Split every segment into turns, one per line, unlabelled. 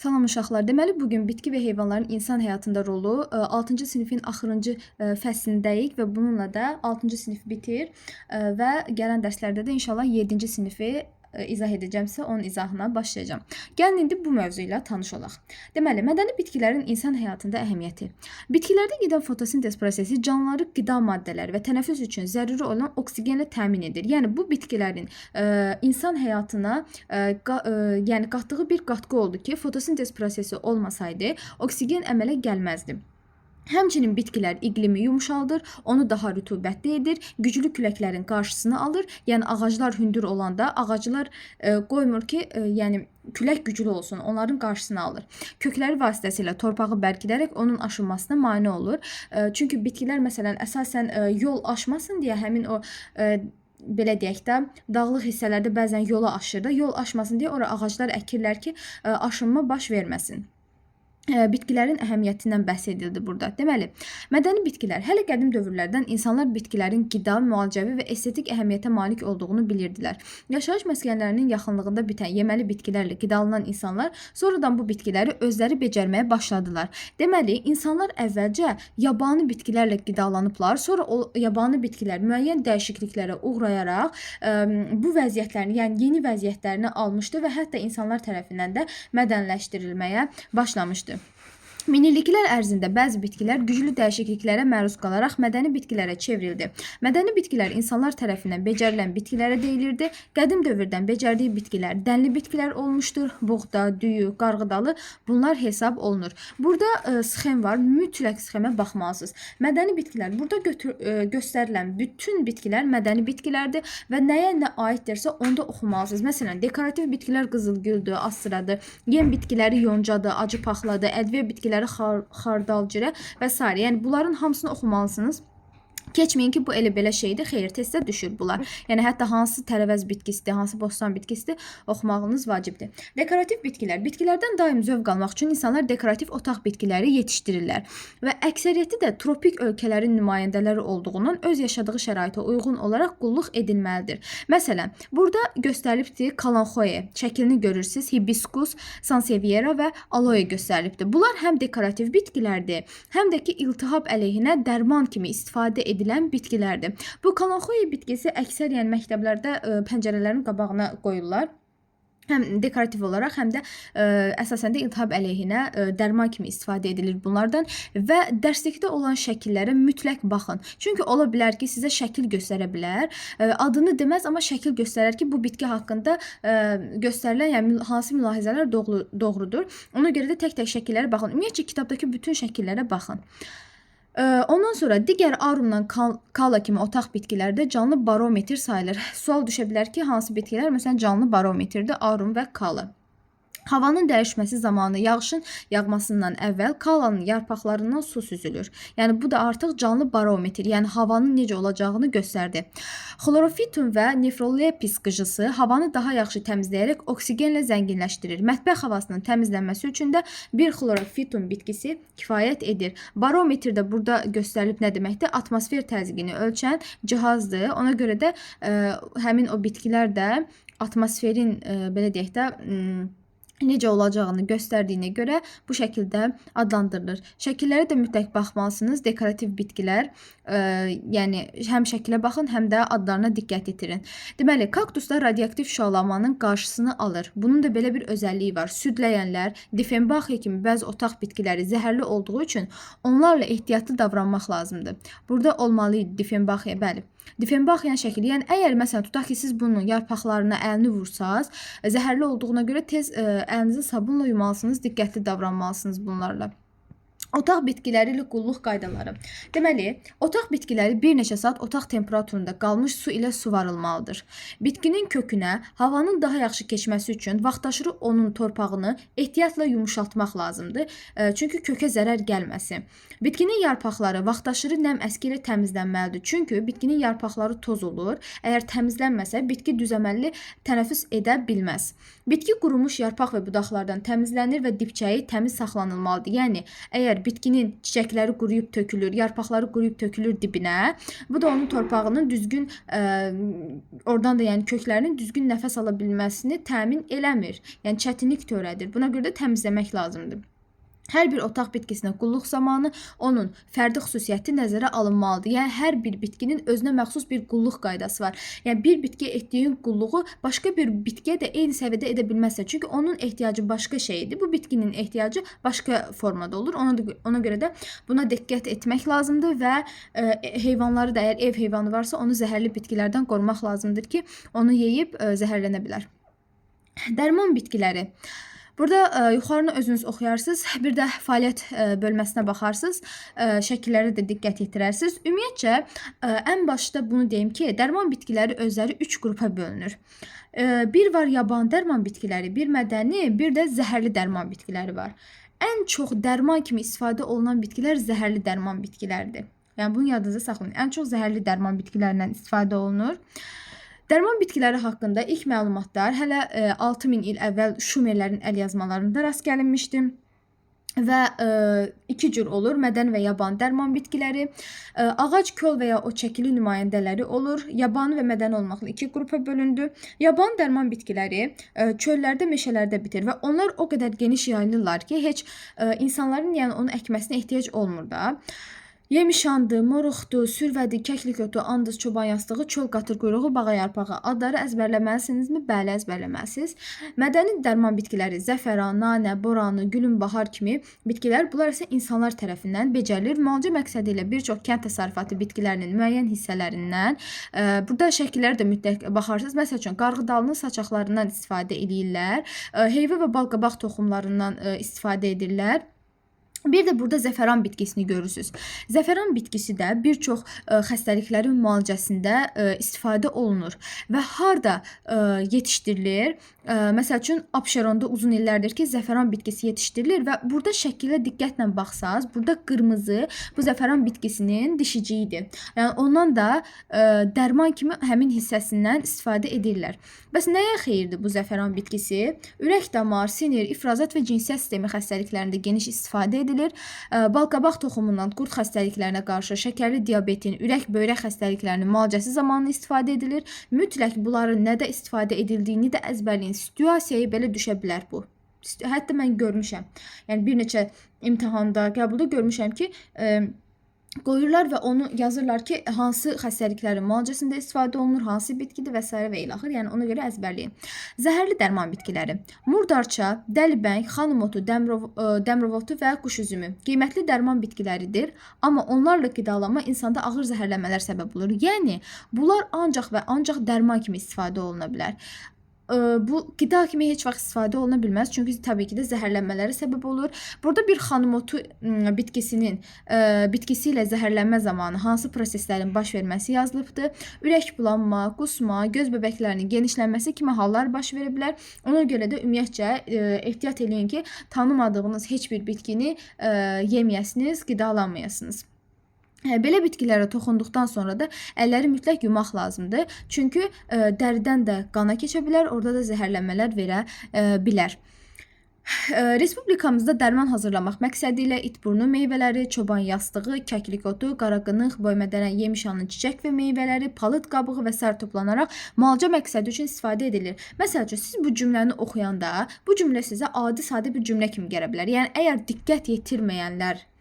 Salam uşaqlar. Deməli bugün bitki və heyvanların insan həyatında rolu 6-cı sinifin axırıncı fəslindəyik və bununla da 6-cı sinif bitir və gələn dərslərdə də inşallah 7-ci sinifi izah edəcəmsə onun izahına başlayacağam. Gəlin indi bu mövzu ilə tanış olaq. Deməli, mədəni bitkilərin insan həyatında əhəmiyyəti. Bitkilərdə gedən fotosintez prosesi canlıları qida maddələri və tənəffüs üçün zəruri olan oksigenlə təmin edir. Yəni bu bitkilərin insan həyatına yəni qatdığı bir qatqı oldu ki, fotosintez prosesi olmasaydı oksigen əmələ gəlməzdi. Həmçinin bitkilər iqlimi yumşaldır, onu daha rütubətli edir, güclü küləklərin qarşısını alır. Yəni ağaclar hündür olanda ağaclar qoymur ki, yəni külək güclü olsun, onların qarşısını alır. Kökləri vasitəsilə torpağı bərkidərək onun aşınmasına mane olur. Çünki bitkilər məsələn əsasən yol aşmasın deyə həmin o belə deyək də, dağlıq hissələrdə bəzən yola aşır da, yol aşmasın deyə ora ağaclar əkirlər ki, aşınma baş verməsin. Bitkilərin əhəmiyyətindən bəhs edildi burada. Deməli, mədəni bitkilər hələ qədim dövrlərdən insanlar bitkilərin qida, müalicəvi və estetik əhəmiyyətə malik olduğunu bilirdilər. Yaşayış məskənlərinin yaxınlığında bitən yeməli bitkilərlə qidalanan insanlar sonradan bu bitkiləri özləri becərməyə başladılar. Deməli, insanlar əvvəlcə yabani bitkilərlə qidalanıblar, sonra o yabani bitkilər müəyyən dəyişikliklərə uğrayaraq bu vəziyyətlərini, yəni yeni vəziyyətlərini almışdı və hətta insanlar tərəfindən də mədənləşdirilməyə başlamışdı. Minilliklər ərzində bəzi bitkilər güclü dəyişikliklərə məruz qalaraq mədəni bitkilərə çevrildi. Mədəni bitkilər insanlar tərəfindən becərilən bitkilərə deyilirdi. Qədim dövrdən becərdiyi bitkilər dənli bitkilər olmuşdur. Buğda, düyü, qarğıdalı bunlar hesab olunur. Burada sxem var. Mütləq sxemə baxmalısınız. Mədəni bitkilər. Burada göstərilən bütün bitkilər mədəni bitkilərdir və nəyə nə aiddirsə onda oxumalısınız. Məsələn, dekorativ bitkilər qızılgüldür, asıradır. Yem bitkiləri yoncadır, acı paxladır, ədviyyə bitkiləri xardalcirə və s. Yəni bunların hamısını oxumalısınız. Keçməyin ki, bu elə belə şeydir. Xeyr, testdə düşür bunlar. Yəni hətta hansı tərəvəz bitkisidir, hansı bostan bitkisidir oxumağınız vacibdir. Dekorativ bitkilər. Bitkilərdən daim zövq almaq üçün insanlar dekorativ otaq bitkiləri yetişdirirlər və əksəriyyəti də tropik ölkələrin nümayəndələri olduğundan öz yaşadığı şəraitə uyğun olaraq qulluq edilməlidir. Məsələn, burada göstərilibdir kalanxoya. Şəklini görürsüz. Hibiskus, sanseviera və aloe göstərilibdir. Bunlar həm dekorativ bitkilərdir, həm də ki, iltihab əleyhinə dərman kimi istifadə edilən bitkilərdir. Bu kalanxoya bitkisi əksər yəni məktəblərdə pəncərələrin qabağına qoyurlar. Həm dekorativ olaraq, həm də əsasən də iltihab əleyhinə dərman kimi istifadə edilir bunlardan və dərslikdə olan şəkillərə mütləq baxın. Çünki ola bilər ki, sizə şəkil göstərə bilər. Adını deməz, amma şəkil göstərər ki, bu bitki haqqında göstərilən yəni hansı mülahizələr doğrudur. Ona görə də tək-tək şəkillərə baxın. Ümumiyyətcə, kitabdakı bütün şəkillərə baxın. Ondan sonra digər arumla kala kimi otaq bitkilərdə canlı barometr sayılır. Sual düşə bilər ki, hansı bitkilər məsələn canlı barometrdir? Arum və kala. Havanın dəyişməsi zamanı yağışın yağmasından əvvəl kalanın yarpaqlarından su süzülür. Yəni bu da artıq canlı barometr, yəni havanın necə olacağını göstərdi. Xlorofitum və nefrolepis qıcısı havanı daha yaxşı təmizləyərək oksigenlə zənginləşdirir. Mətbəx havasının təmizlənməsi üçün də bir xlorofitum bitkisi kifayət edir. Barometr də burada göstərilib nə deməkdir? Atmosfer təzyiqini ölçən cihazdır. Ona görə də həmin o bitkilər də atmosferin belə deyək də necə olacağını göstərdiyinə görə bu şəkildə adlandırılır. Şəkillərə də mütləq baxmalısınız. Dekorativ bitkilər, yəni həm şəkilə baxın, həm də adlarına diqqət yetirin. Deməli, kaktuslar radioaktiv şüalanmanın qarşısını alır. Bunun da belə bir özəlliyi var. Südləyənlər, difenbaxia kimi bəzi otaq bitkiləri zəhərli olduğu üçün onlarla ehtiyatlı davranmaq lazımdır. Burada olmalıydı difenbaxia, bəli. Difenbaxiyanın şəkli, yəni əgər məsələn tutaq ki, siz bunun yarpaqlarına əlini vursaz, zəhərli olduğuna görə tez əlinizi sabunla yumalısınız, diqqətli davranmalısınız bunlarla. Otaq bitkiləri ilə qulluq qaydaları. Deməli, otaq bitkiləri bir neçə saat otaq temperaturunda qalmış su ilə suvarılmalıdır. Bitkinin kökünə havanın daha yaxşı keçməsi üçün vaxtaşırı onun torpağını ehtiyatla yumuşaltmaq lazımdır. Çünki kökə zərər gəlməsin. Bitkinin yarpaqları vaxtaşırı nəm əski ilə təmizlənməlidir. Çünki bitkinin yarpaqları toz olur. Əgər təmizlənməsə, bitki düzəməlli tənəffüs edə bilməz. Bitki qurumuş yarpaq və budaqlardan təmizlənir və dibçəyi təmiz saxlanılmalıdır. Yəni, əgər bitkinin çiçəkləri quruyub tökülür, yarpaqları quruyub tökülür dibinə, bu da onun torpağının düzgün, oradan da yəni köklərinin düzgün nəfəs ala bilməsini təmin eləmir. Yəni, çətinlik törədir. Buna görə də təmizləmək lazımdır. Hər bir otaq bitkisinə qulluq zamanı onun fərdi xüsusiyyəti nəzərə alınmalıdır. Yəni, hər bir bitkinin özünə məxsus bir qulluq qaydası var. Yəni, bir bitkiyə etdiyin qulluğu başqa bir bitkiyə də eyni səviyyədə edə bilməzsən. Çünki onun ehtiyacı başqa şeydir. Bu bitkinin ehtiyacı başqa formada olur. Ona görə də buna diqqət etmək lazımdır və heyvanları da, əgər ev heyvanı varsa, onu zəhərli bitkilərdən qorumaq lazımdır ki, onu yeyib zəhərlənə bilər. Dərman bitkiləri. Burada yuxarını özünüz oxuyarsınız, bir də fəaliyyət bölməsinə baxarsınız, şəkillərə də diqqət yetirərsiniz. Ümumiyyətcə, ən başda bunu deyim ki, dərman bitkiləri özləri 3 qrupa bölünür. Bir var yaban dərman bitkiləri, bir mədəni, bir də zəhərli dərman bitkiləri var. Ən çox dərman kimi istifadə olunan bitkilər zəhərli dərman bitkiləridir. Yəni, bunu yadınızda saxlayın. Ən çox zəhərli dərman bitkilərindən istifadə olunur. Dərman bitkiləri haqqında ilk məlumatlar hələ 6000 il əvvəl Şumerlərin əlyazmalarında rast gəlinmişdi. Və 2 cür olur, mədəni və yaban dərman bitkiləri. Ağac, kol və ya o çəkili nümayəndələri olur. Yabani və mədəni olmaqla 2 qrupa bölündü. Yaban dərman bitkiləri çöllərdə, meşələrdə bitir və onlar o qədər geniş yayılırlar ki, heç insanların yəni onu əkməsinə ehtiyac olmur da. Yemişandı, moruqdu, sürvədi, kəklik otu, andız, çoban yastığı, çöl qatır quyruğu, bağa yarpağı adları əzbərləməlisinizmi? Bəli, əzbərləməlisiniz. Mədəni dərman bitkiləri zəfəran, nanə, boranı, gülünbahar kimi bitkilər, bunlar isə insanlar tərəfindən becərilir. Müalicə məqsədi ilə bir çox kənd təsərrüfatı bitkilərinin müəyyən hissələrindən, burada şəkilləri də mütləq baxarsınız. Məsəl üçün, qarğıdalının saçaqlarından istifadə edirlər, heyvə və balqabaq toxumlarından istifadə edirlər. Bir də burada zəfəran bitkisini görürsünüz. Zəfəran bitkisi də bir çox xəstəliklərin müalicəsində istifadə olunur və harda yetişdirilir? Məsəl üçün, Abşeronda uzun illərdir ki, zəfəran bitkisi yetişdirilir və burada şəkilə diqqətlə baxsaz, burada qırmızı bu zəfəran bitkisinin dişiciyidir. Yəni, ondan da dərman kimi həmin hissəsindən istifadə edirlər. Bəs nəyə xeyirdir bu zəfəran bitkisi? Ürək, damar, sinir, ifrazat və cinsiyyət sistemi xəstəliklərində geniş istifadə edilir. Balqabaq toxumundan qurd xəstəliklərinə qarşı, şəkərli diabetin, ürək, böyrək xəstəliklərinin müalicəsi zamanı istifadə edilir. Mütləq bunların nədə istifadə edildiyini də əzbərləyin. Situasiyaya belə düşə bilər bu. Hətta mən görmüşəm. Yəni, bir neçə imtahanda, qəbulda görmüşəm ki, qoyurlar və onu yazırlar ki, hansı xəstəliklərin müalicəsində istifadə olunur, hansı bitkidir və s. və ilaxır. Yəni, ona görə əzbərləyin. Zəhərli dərman bitkiləri. Murdarça, dəlbəng, xanım otu, dəmrov otu və quş üzümü qiymətli dərman bitkiləridir. Amma onlarla qidalanma insanda ağır zəhərlənmələr səbəb olur. Yəni, bunlar ancaq və ancaq dərman kimi istifadə oluna bilər. Bu qida kimi heç vaxt istifadə oluna bilməz. Çünki təbii ki də zəhərlənmələrə səbəb olur. Burada bir xanım otu bitkisi ilə zəhərlənmə zamanı hansı proseslərin baş verməsi yazılıbdır. Ürək bulanma, qusma, göz bəbəklərinin genişlənməsi kimi hallar baş verə bilər. Ona görə də ümumiyyətcə ehtiyat edin ki, tanımadığınız heç bir bitkini yeməyəsiniz, qidalanmayasınız. Belə bitkilərə toxunduqdan sonra da əlləri mütləq yumaq lazımdır. Çünki dəridən də qana keçə bilər, orada da zəhərlənmələr verə bilər. Respublikamızda dərman hazırlamaq məqsədi ilə itburnu meyvələri, çoban yastığı, kəklik otu, qaraqınıq, boymədənə, yemişanın çiçək və meyvələri, palıd qabığı və s. toplanaraq müalicə məqsədi üçün istifadə edilir. Məsəl üçün, siz bu cümləni oxuyanda bu cümlə sizə adi, sadə bir cümlə kimi gələ bilər. Yəni, əgər diqqət yetirməyənlər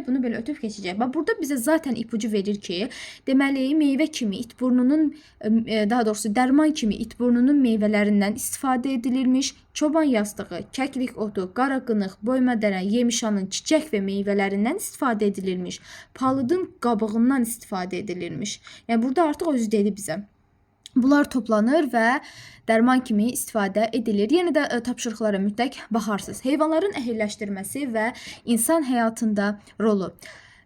bunu belə ötüb keçəcək. Burada bizə zaten ipucu verir ki, deməli, meyvə kimi itburnunun, daha doğrusu dərman kimi itburnunun meyvələrindən istifadə edilirmiş, çoban yastığı, kəklik otu, qaraqınıq, boymədənə, yemişanın çiçək və meyvələrindən istifadə edilirmiş, palıdın qabığından istifadə edilirmiş. Yəni, burada artıq özü dedi bizə. Bunlar toplanır və dərman kimi istifadə edilir. Yenə də tapşırıqlara mütləq baxarsınız. Heyvanların əhilləşdirməsi və insan həyatında rolu.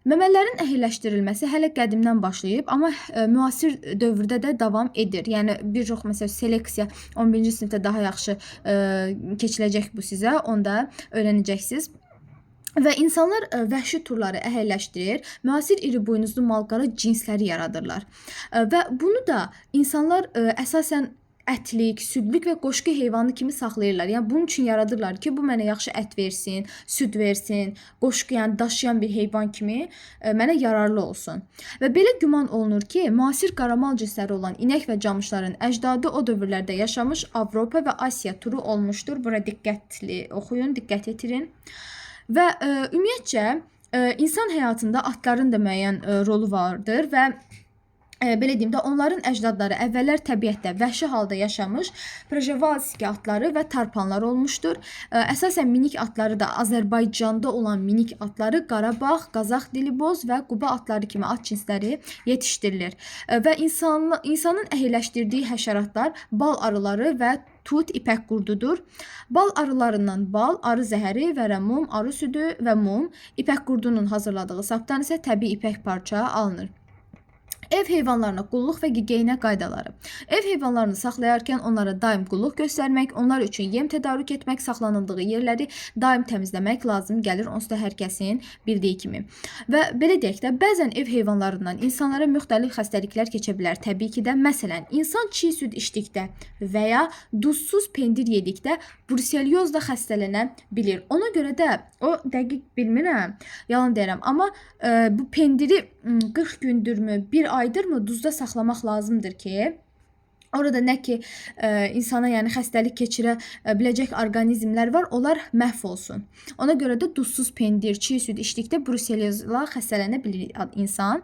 Məməllərin əhilləşdirilməsi hələ qədimdən başlayıb, amma müasir dövrdə də davam edir. Yəni, bir çox məsələn, seleksiya 11-ci sinifdə daha yaxşı keçiləcək bu sizə, onda öyrənəcəksiniz. Və insanlar vəhşi turları əhəlləşdirir, müasir iri buynuzlu malqara cinsləri yaradırlar. Və bunu da insanlar əsasən ətlik, südlük və qoşqu heyvanı kimi saxlayırlar. Yəni bunun üçün yaradırlar ki, bu mənə yaxşı ət versin, süd versin, qoşqu, yəni daşıyan bir heyvan kimi mənə yararlı olsun. Və belə güman olunur ki, müasir qaramal cinsləri olan inək və camışların əcdadı o dövrlərdə yaşamış, Avropa və Asiya turu olmuşdur. Bura diqqətli oxuyun, diqqət yetirin. Və ümumiyyətcə insan həyatında atların da müəyyən rolu vardır və belə deyim də, onların əcdadları əvvəllər təbiətdə vəhşi halda yaşamış Prjevalski atları və tarpanlar olmuşdur. Əsasən minik atları da Azərbaycanda olan minik atları Qarabağ, Qazax diliboz və Quba atları kimi at cinsləri yetişdirilir. Və insanın əhəlləşdirdiyi həşəratlar bal arıları və tut ipək qurdudur. Bal arılarından bal, arı zəhəri, vərəmum, arı südü və mum, ipək qurdunun hazırladığı sapdan isə təbii ipək parça alınır. Ev heyvanlarına qulluq və gigiyena qaydaları. Ev heyvanlarını saxlayarkən onlara daim qulluq göstərmək, onlar üçün yem tədarük etmək, saxlanıldığı yerləri daim təmizləmək lazım gəlir, onsuz da hər kəsin bildiyi kimi. Və belə deyək də, bəzən ev heyvanlarından insanlara müxtəlif xəstəliklər keçə bilər. Təbii ki də, məsələn, insan çiğ süd içdikdə və ya duzsuz pendir yedikdə bruselyoz da xəstələnə bilir. Ona görə də, o dəqiq bilmirəm, yalan deyirəm, amma bu pendiri 40 gündürmü, bir aydırmı duzda saxlamaq lazımdır ki, orada nə ki insana yəni xəstəlik keçirə biləcək orqanizmlər var, onlar məhv olsun. Ona görə də duzsuz pendir, çiğ süd içdikdə bruselozla xəstələnə bilir insan.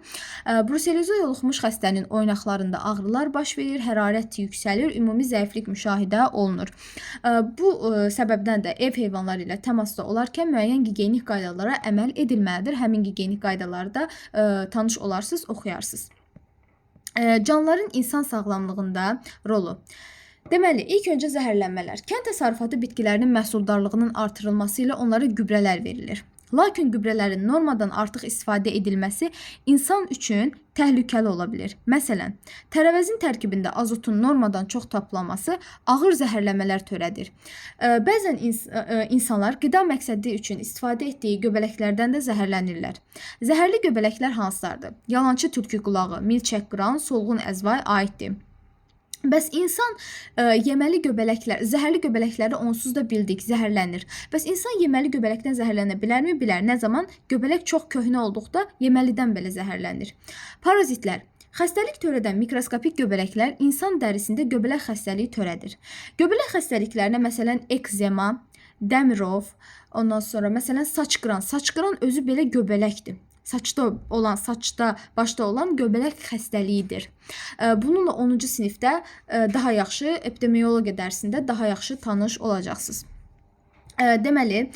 Bruseloza yoluxmuş xəstənin oynaqlarında ağrılar baş verir, hərarət yüksəlir, ümumi zəiflik müşahidə olunur. Bu səbəbdən də ev heyvanları ilə təmasda olarkən müəyyən gigiyenik qaydalara əməl edilməlidir. Həmin gigiyenik qaydaları da tanış olarsınız, oxuyarsınız. Canlıların insan sağlamlığında rolu. Deməli, ilk öncə zəhərlənmələr. Kənd təsərrüfatı bitkilərinin məhsuldarlığının artırılması ilə onlara gübrələr verilir. Lakin gübrələrin normadan artıq istifadə edilməsi insan üçün təhlükəli ola bilər. Məsələn, tərəvəzin tərkibində azotun normadan çox tapılması ağır zəhərlənmələr törədir. Bəzən insanlar qida məqsədi üçün istifadə etdiyi göbələklərdən də zəhərlənirlər. Zəhərli göbələklər hansılardır? Yalançı tülkü qulağı, milçək qıran, solğun əzvay aiddir. Bəs insan yeməli göbələklər, zəhərli göbələkləri onsuz da bildik, zəhərlənir. Bəs insan yeməli göbələkdən zəhərlənə bilərmi? Bilər. Nə zaman? Göbələk çox köhnə olduqda yeməlidən belə zəhərlənir. Parazitlər. Xəstəlik törədən mikroskopik göbələklər insan dərisində göbələk xəstəliyi törədir. Göbələk xəstəliklərinə məsələn ekzema, dəmirov, ondan sonra məsələn saç qıran. Saç qıran özü belə göbələkdir. Saçda başda olan göbələk xəstəliyidir. Bununla 10-cu sinifdə daha yaxşı epidemiologiya dərsində daha yaxşı tanış olacaqsınız. Deməli,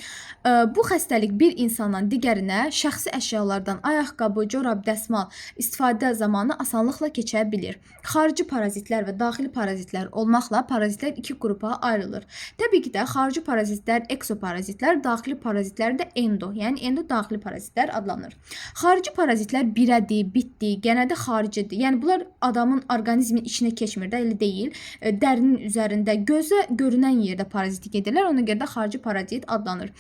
bu xəstəlik bir insandan digərinə şəxsi əşyalardan ayaqqabı, corab, dəsmal istifadə zamanı asanlıqla keçə bilir. Xarici parazitlər və daxili parazitlər olmaqla parazitlər iki qrupa ayrılır. Təbii ki də xarici parazitlər eksoparazitlər, daxili parazitlər də endo, yəni endo-daxili parazitlər adlanır. Xarici parazitlər birədir, bitdir, genəldə xaricidir. Yəni bunlar adamın orqanizmin içinə keçmir də, elə deyil. Dərinin üzərində, gözə görünən yerdə parazitlik edirlər, ona görə də xarici parazit adlanır.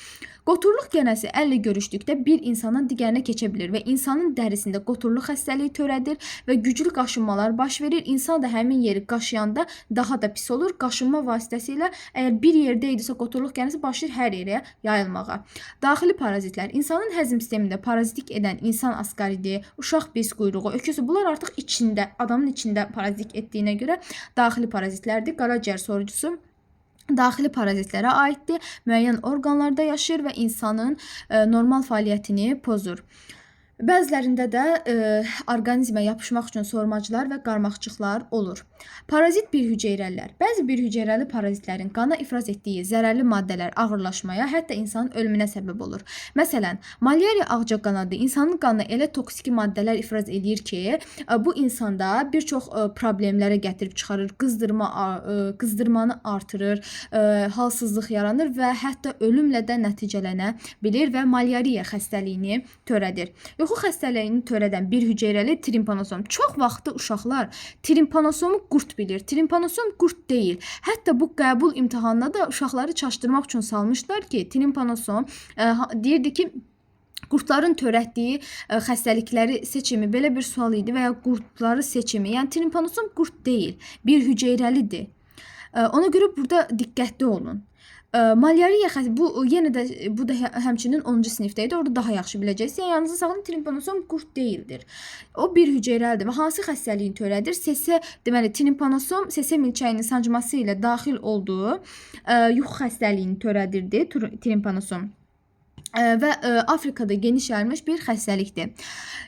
Qoturluq gənəsi əllə görüşdükdə bir insandan digərinə keçə bilir və insanın dərisində qoturluq xəstəliyi törədir və güclü qaşınmalar baş verir. İnsan da həmin yeri qaşıyanda daha da pis olur. Qaşınma vasitəsilə əgər bir yerdə idisə qoturluq gənəsi başlayır hər yerə yayılmağa. Daxili parazitlər insanın həzm sistemində parazitlik edən insan askaridi, uşaq bez quyruğu, öküzü bunlar artıq içində, adamın içində parazitlik etdiyinə görə daxili parazitlərdir. Qaraciyər sorucusu daxili parazitlərə aiddir, müəyyən orqanlarda yaşayır və insanın normal fəaliyyətini pozur. Bəzilərində də orqanizmə yapışmaq üçün sormacılar və qarmaqçıqlar olur. Parazit birhüceyrəlilər. Bəzi birhüceyrəli parazitlərin qana ifraz etdiyi zərərli maddələr ağırlaşmaya, hətta insanın ölümünə səbəb olur. Məsələn, malyariya ağcaqanadı insanın qanına elə toksiki maddələr ifraz edir ki, bu insanda bir çox problemlərə gətirib çıxarır, qızdırmanı artırır, halsızlıq yaranır və hətta ölümlə də nəticələnə bilir və malyariya xəstəliyini törədir. Yuxu xəstəliyini törədən bir hüceyrəli trimpanosom. Çox vaxtı uşaqlar trimpanosomu qurd bilir. Trimpanosom qurd deyil. Hətta bu qəbul imtahanına da uşaqları çaşdırmaq üçün salmışlar ki, trimpanosom deyirdi ki, qurdların törətdiyi xəstəlikləri seçimi belə bir sual idi və ya qurdları seçimi. Yəni trimpanosom qurd deyil, bir hüceyrəlidir. Ona görə burada diqqətli olun. Malyariya bu yenə də bu da həmçinin 10-cu sinifdə idi. Orada daha yaxşı biləcəksiniz. Yəni yanınızda saxlayın, trimponosom qurd deyildir. O bir hüceyrəlidir və hansı xəstəliyin törədir? SS, deməli trimponosom SS milçəyinin sancması ilə daxil olduğu yuxu xəstəliyini törədirdi trimponosom. Və Afrikada geniş yayılmış bir xəstəlikdir.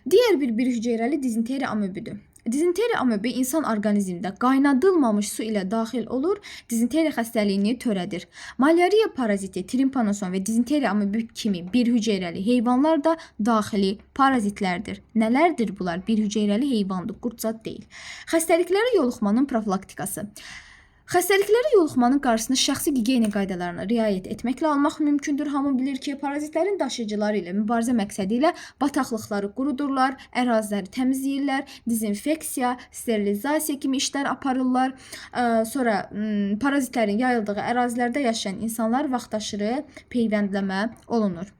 Digər bir hüceyrəli dizenteriya amöbüdür. Dizenteriya amöbü insan orqanizmində qaynadılmamış su ilə daxil olur, dizenteriya xəstəliyini törədir. Malyariya paraziti, trimponosom və dizenteriya amöbü kimi bir hüceyrəli heyvanlar da daxili parazitlərdir. Nələrdir bunlar? Bir hüceyrəli heyvandır, qurd deyil. Xəstəliklərə yoluxmanın profilaktikası. Xəstəliklərə yoluxmanın qarşısını şəxsi gigiyena qaydalarına riayət etməklə almaq mümkündür. Hamı bilir ki, parazitlərin daşıyıcıları ilə mübarizə məqsədi ilə bataqlıqları qurudurlar, əraziləri təmizləyirlər, dezinfeksiya, sterilizasiya kimi işlər aparırlar. Sonra parazitlərin yayıldığı ərazilərdə yaşayan insanlar vaxtaşırı peyvəndləmə olunur.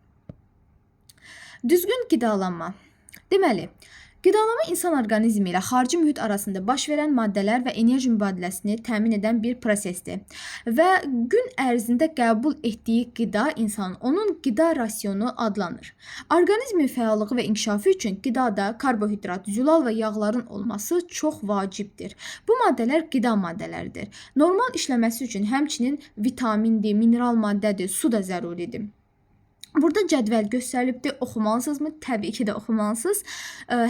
Düzgün qidalanma. Deməli, qidalanma insan orqanizmi ilə xarici mühit arasında baş verən maddələr və enerji mübadiləsini təmin edən bir prosesdir. Və gün ərzində qəbul etdiyi qida insanın onun qida rasionu adlanır. Orqanizmin fəallığı və inkişafı üçün qidada karbohidrat, zülal və yağların olması çox vacibdir. Bu maddələr qida maddələridir. Normal işləməsi üçün həmçinin vitamindir, mineral maddədir, su da zəruridir. Burada cədvəl göstərilibdir. Oxumalısınızmı? Təbii ki də oxumalısınız.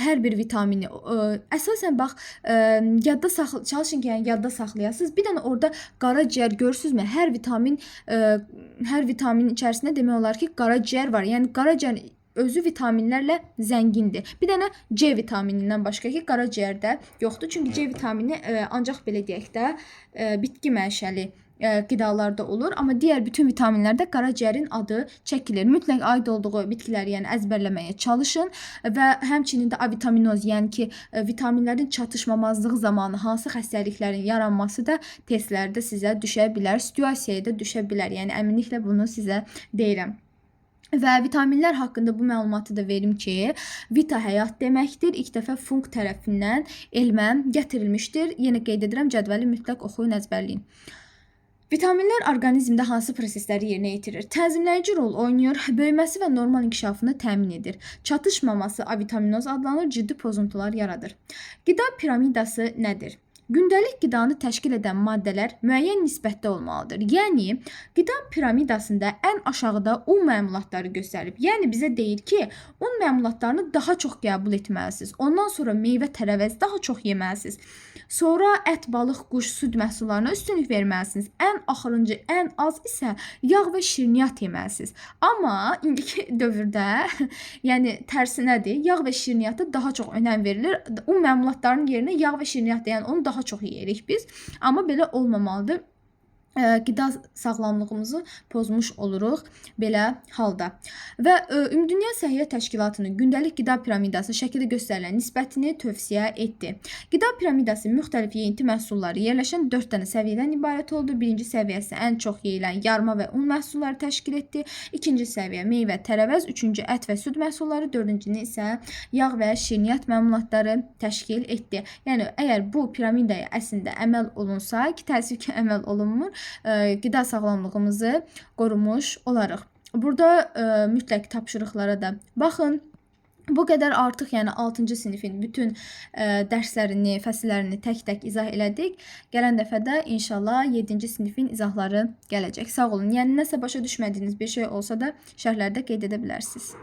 Hər bir vitamini əsasən bax çalışın ki, yəni yadda saxlayasınız. Bir dənə orada qaraciyər görürsünüzmü? Hər vitaminin içərisində demək olar ki, qaraciyər var. Yəni qaraciyər özü vitaminlərlə zəngindir. Bir dənə C vitaminindən başqa ki, qaraciyərdə yoxdur. Çünki C vitamini ancaq belə deyək də bitki mənşəli qidalarda olur, amma digər bütün vitaminlərdə qaraciyərin adı çəkilir. Mütləq aid olduğu bitkiləri yəni əzbərləməyə çalışın və həmçinin də avitaminoz, yəni ki, vitaminlərin çatışmamazlığı zamanı hansı xəstəliklərin yaranması da testlərdə sizə düşə bilər, situasiyaya da düşə bilər. Yəni əminliklə bunu sizə deyirəm. Və vitaminlər haqqında bu məlumatı da verim ki, vita həyat deməkdir. İlk dəfə Funk tərəfindən elmə gətirilmişdir. Yenə qeyd edirəm, cədvəli mütləq oxuyun, əzbərləyin. Vitaminlər orqanizmdə hansı prosesləri yerinə yetirir? Tənzimləyici rol oynayır, böyüməsi və normal inkişafını təmin edir. Çatışmaması avitaminoz adlanır, ciddi pozuntular yaradır. Qida piramidası nədir? Gündəlik qidanı təşkil edən maddələr müəyyən nisbətdə olmalıdır. Yəni, qida piramidasında ən aşağıda un məmulatları göstərilib. Yəni, bizə deyir ki, un məmulatlarını daha çox qəbul etməlisiniz. Ondan sonra meyvə, tərəvəz daha çox yeməlisiniz. Sonra ət, balıq, quş, süd məhsullarına üstünlük verməlisiniz. Ən axırıncı, ən az isə yağ və şirniyyat yeməlisiniz. Amma indiki dövrdə, yəni tərsinədir, yağ və şirniyyata daha çox önəm verilir. Un məmulatlarının yerinə yağ və şirniyyat, yəni onu daha çox yeyirik biz. Amma belə olmamalıdır. Qida sağlamlığımızı pozmuş oluruq belə halda. Və Ümumdünya Səhiyyə Təşkilatının gündəlik qida piramidası şəkildə göstərilən nisbətini tövsiyə etdi. Qida piramidası müxtəlif yeyinti məhsulları yerləşən 4 dənə səviyyədən ibarət oldu. Birinci səviyyəsi ən çox yeyilən yarma və un məhsulları təşkil etdi. İkinci səviyyə meyvə, tərəvəz, üçüncü ət və süd məhsulları, dördüncünü isə yağ və şirniyyat məmulatları təşkil etdi. Yəni əgər bu piramidaya əslində əməl olunsa, ki təəssüf ki əməl olunmur, qida sağlamlığımızı qorumuş olarıq. Burada mütləq tapşırıqlara da baxın. Bu qədər artıq, yəni 6-cı sinifin bütün dərslərini, fəsillərini tək-tək izah elədik. Gələn dəfədə inşallah 7-ci sinifin izahları gələcək. Sağ olun. Yəni nəsə başa düşmədiyiniz bir şey olsa da şərhlərdə qeyd edə bilərsiniz.